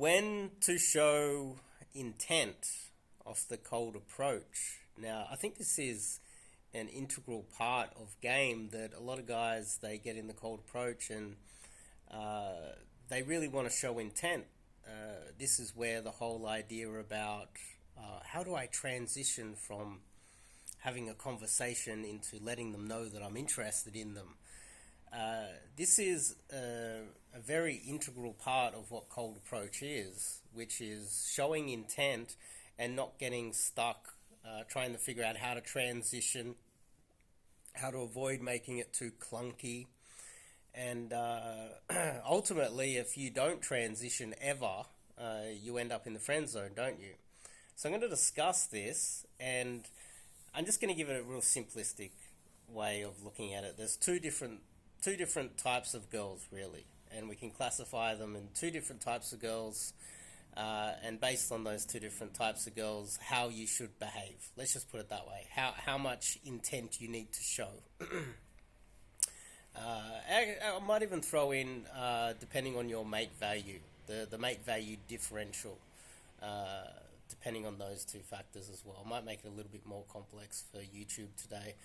When to show intent of the cold approach. Now, I think this is an integral part of game that a lot of guys they get in the cold approach and they really want to show intent. This is where the whole idea about how do I transition from having a conversation into letting them know that I'm interested in them. This is a very integral part of what cold approach is, which is showing intent and not getting stuck trying to figure out how to transition, how to avoid making it too clunky. And ultimately, if you don't transition ever, you end up in the friend zone, don't you? So I'm going to discuss this, and I'm just going to give it a real simplistic way of looking at it. There's two different types of girls, really, and we can classify them in two different types of girls, and based on those two different types of girls, how you should behave. Let's just put it that way. How much intent you need to show. I might even throw in, depending on your mate value, the mate value differential, depending on those two factors as well. I might make it a little bit more complex for YouTube today.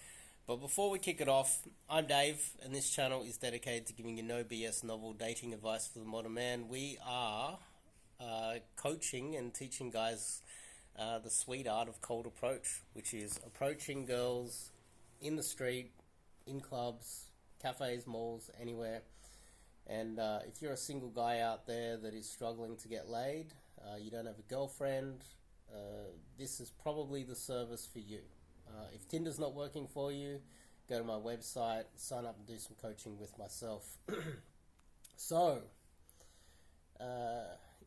But before we kick it off, I'm Dave, and this channel is dedicated to giving you no BS novel dating advice for the modern man. We are coaching and teaching guys the sweet art of cold approach, which is approaching girls in the street, in clubs, cafes, malls, anywhere. And if you're a single guy out there that is struggling to get laid, you don't have a girlfriend, this is probably the service for you. If Tinder's not working for you, go to my website, sign up and do some coaching with myself. So,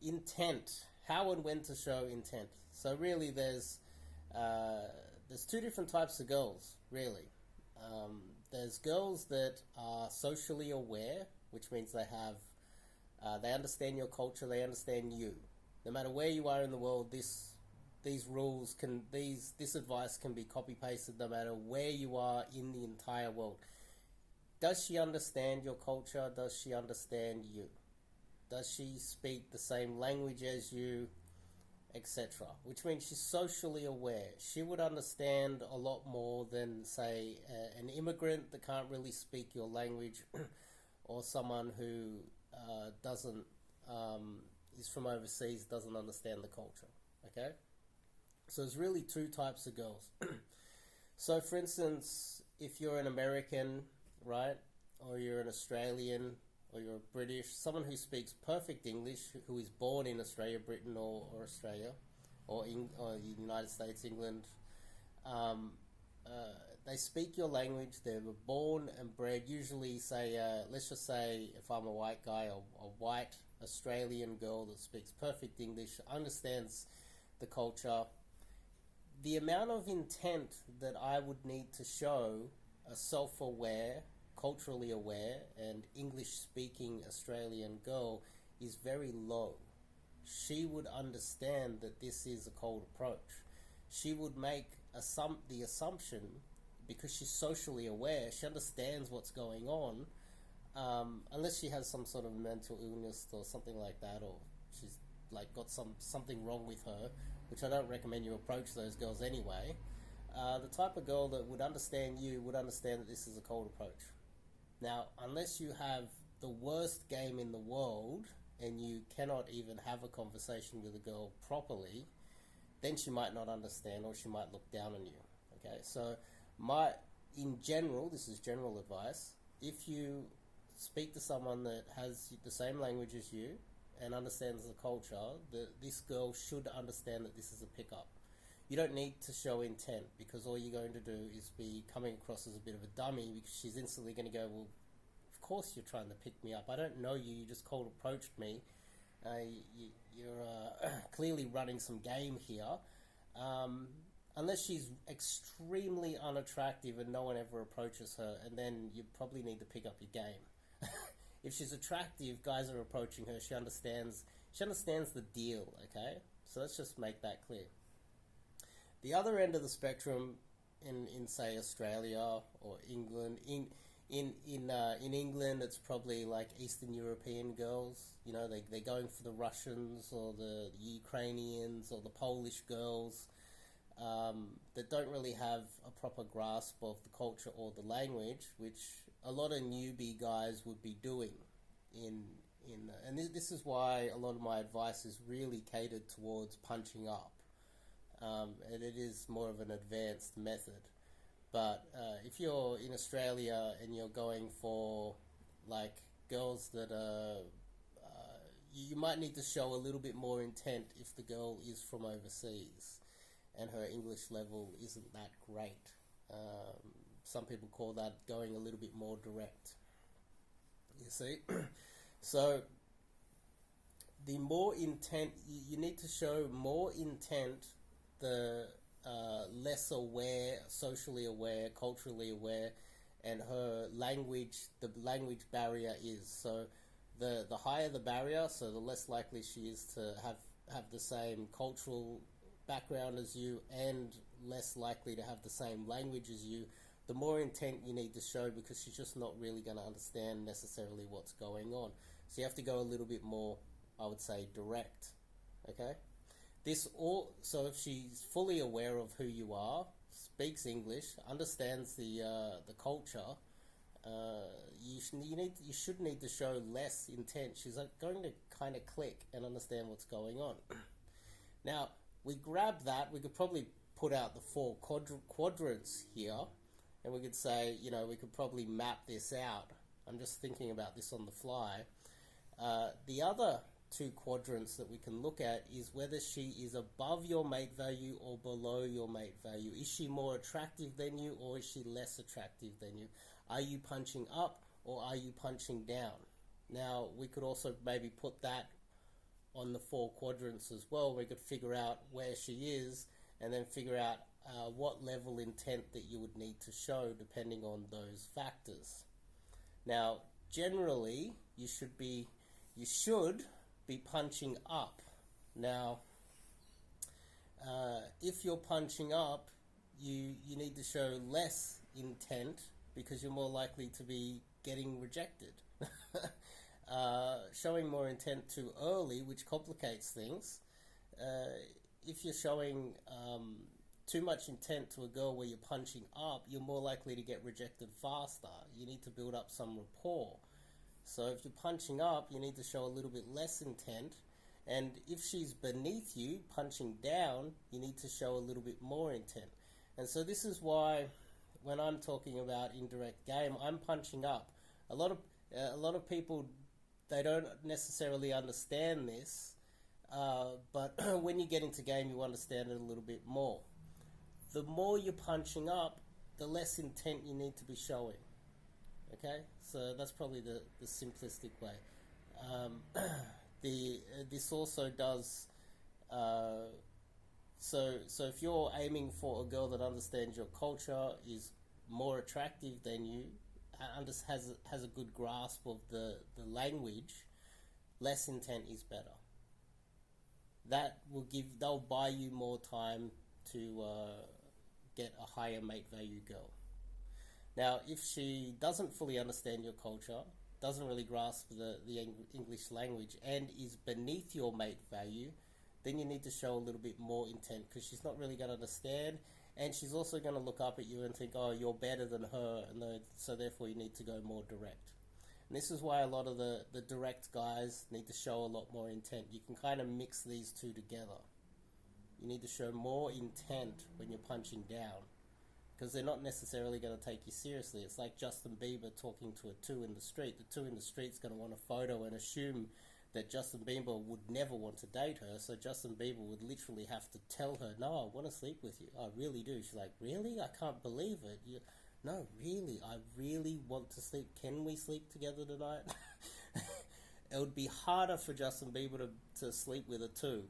intent. How and when to show intent. So really there's two different types of girls, really. There's girls that are socially aware, which means they understand your culture, they understand you. No matter where you are in the world, this advice can be copy pasted no matter where you are in the entire world. Does she understand your culture? Does she understand you? Does she speak the same language as you, etc.? Which means she's socially aware. She would understand a lot more than, say, an immigrant that can't really speak your language, or someone who is from overseas, doesn't understand the culture. Okay? So there's really two types of girls. So for instance, if you're an American, right, or you're an Australian, or you're a British, someone who speaks perfect English, who is born in Australia, Britain, or Australia, or the United States, England, they speak your language. They were born and bred. Usually, say, let's just say, if I'm a white guy, a white Australian girl that speaks perfect English, understands the culture. The amount of intent that I would need to show a self-aware, culturally aware, and English-speaking Australian girl is very low. She would understand that this is a cold approach. She would make the assumption, because she's socially aware, she understands what's going on, unless she has some sort of mental illness or something like that, or she's like got something wrong with her, which I don't recommend you approach those girls anyway. The type of girl that would understand you would understand that this is a cold approach. Now, unless you have the worst game in the world and you cannot even have a conversation with a girl properly, then she might not understand, or she might look down on you. Okay, so in general, this is general advice, if you speak to someone that has the same language as you and understands the culture, this girl should understand that this is a pickup. You don't need to show intent, because all you're going to do is be coming across as a bit of a dummy, because she's instantly going to go, well, of course you're trying to pick me up. I don't know you. You just cold approached me. You're clearly running some game here. Unless she's extremely unattractive and no one ever approaches her, and then you probably need to pick up your game. If she's attractive, guys are approaching her. She understands the deal, okay? So let's just make that clear. The other end of the spectrum, in say Australia or England, In England, it's probably like Eastern European girls. You know, they're going for the Russians or the Ukrainians or the Polish girls that don't really have a proper grasp of the culture or the language, which a lot of newbie guys would be doing. And this is why a lot of my advice is really catered towards punching up, and it is more of an advanced method. But if you're in Australia and you're going for like girls that are, you might need to show a little bit more intent if the girl is from overseas and her English level isn't that great. Some people call that going a little bit more direct. You see? So the more intent, you need to show more intent, the less aware, socially aware, culturally aware, and her language, the language barrier is. So the higher the barrier, so the less likely she is to have the same cultural background as you and less likely to have the same language as you, the more intent you need to show, because she's just not really going to understand necessarily what's going on. So you have to go a little bit more, I would say, direct. Okay? So if she's fully aware of who you are, speaks English, understands the culture, you should need to show less intent. She's going to kind of click and understand what's going on. Now, we grab that, we could probably put out the 4 quadrants here, and we could say, you know, we could probably map this out. I'm just thinking about this on the fly. The other 2 quadrants that we can look at is whether she is above your mate value or below your mate value. Is she more attractive than you, or is she less attractive than you? Are you punching up or are you punching down? Now, we could also maybe put that on the 4 quadrants as well. We could figure out where she is and then figure out what level intent that you would need to show depending on those factors. Now, generally, you should be punching up. Now, if you're punching up, you need to show less intent because you're more likely to be getting rejected. Showing more intent too early, which complicates things. If you're showing too much intent to a girl where you're punching up, you're more likely to get rejected faster. You need to build up some rapport. So if you're punching up, you need to show a little bit less intent. And if she's beneath you, punching down, you need to show a little bit more intent. And so this is why when I'm talking about indirect game, I'm punching up. A lot of people, they don't necessarily understand this, but when you get into game, you understand it a little bit more. The more you're punching up, the less intent you need to be showing. Okay, so that's probably the simplistic way. This also does. So if you're aiming for a girl that understands your culture, is more attractive than you, has a good grasp of the language, less intent is better. They'll buy you more time to get a higher mate value girl. Now, if she doesn't fully understand your culture, doesn't really grasp the English language, and is beneath your mate value, then you need to show a little bit more intent, because she's not really going to understand, and she's also going to look up at you and think, oh, you're better than her, and so therefore you need to go more direct. And this is why a lot of the direct guys need to show a lot more intent. You can kind of mix these two together. You need to show more intent when you're punching down, because they're not necessarily going to take you seriously. It's like Justin Bieber talking to a 2 in the street. The 2 in the street's going to want a photo and assume that Justin Bieber would never want to date her, so Justin Bieber would literally have to tell her, no, I want to sleep with you. I really do. She's like, really? I can't believe it. No, really, I really want to sleep. Can we sleep together tonight? It would be harder for Justin Bieber to sleep with a 2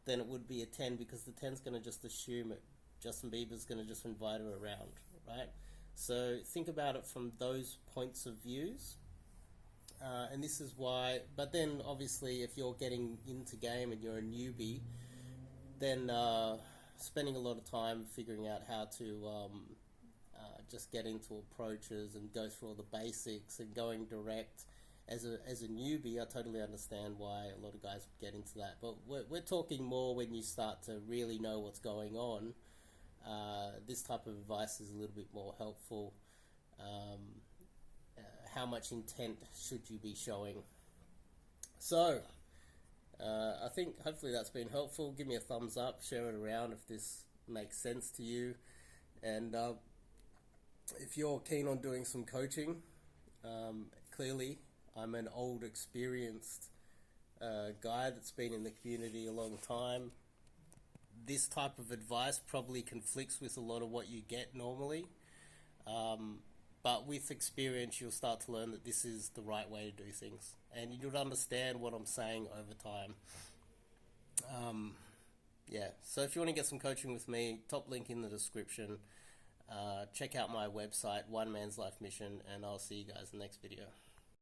than it would be a 10, because the 10's going to just assume it. Justin Bieber's going to just invite her around, right? So think about it from those points of views. And this is why, but then obviously if you're getting into game and you're a newbie, then spending a lot of time figuring out how to just get into approaches and go through all the basics and going direct. As a newbie, I totally understand why a lot of guys would get into that. But we're talking more when you start to really know what's going on. This type of advice is a little bit more helpful. How much intent should you be showing? So, I think hopefully that's been helpful. Give me a thumbs up, share it around if this makes sense to you. And if you're keen on doing some coaching, clearly I'm an old, experienced guy that's been in the community a long time. This type of advice probably conflicts with a lot of what you get normally. But with experience, you'll start to learn that this is the right way to do things. And you'll understand what I'm saying over time. Yeah, so if you want to get some coaching with me, top link in the description. Check out my website, One Man's Life Mission, and I'll see you guys in the next video.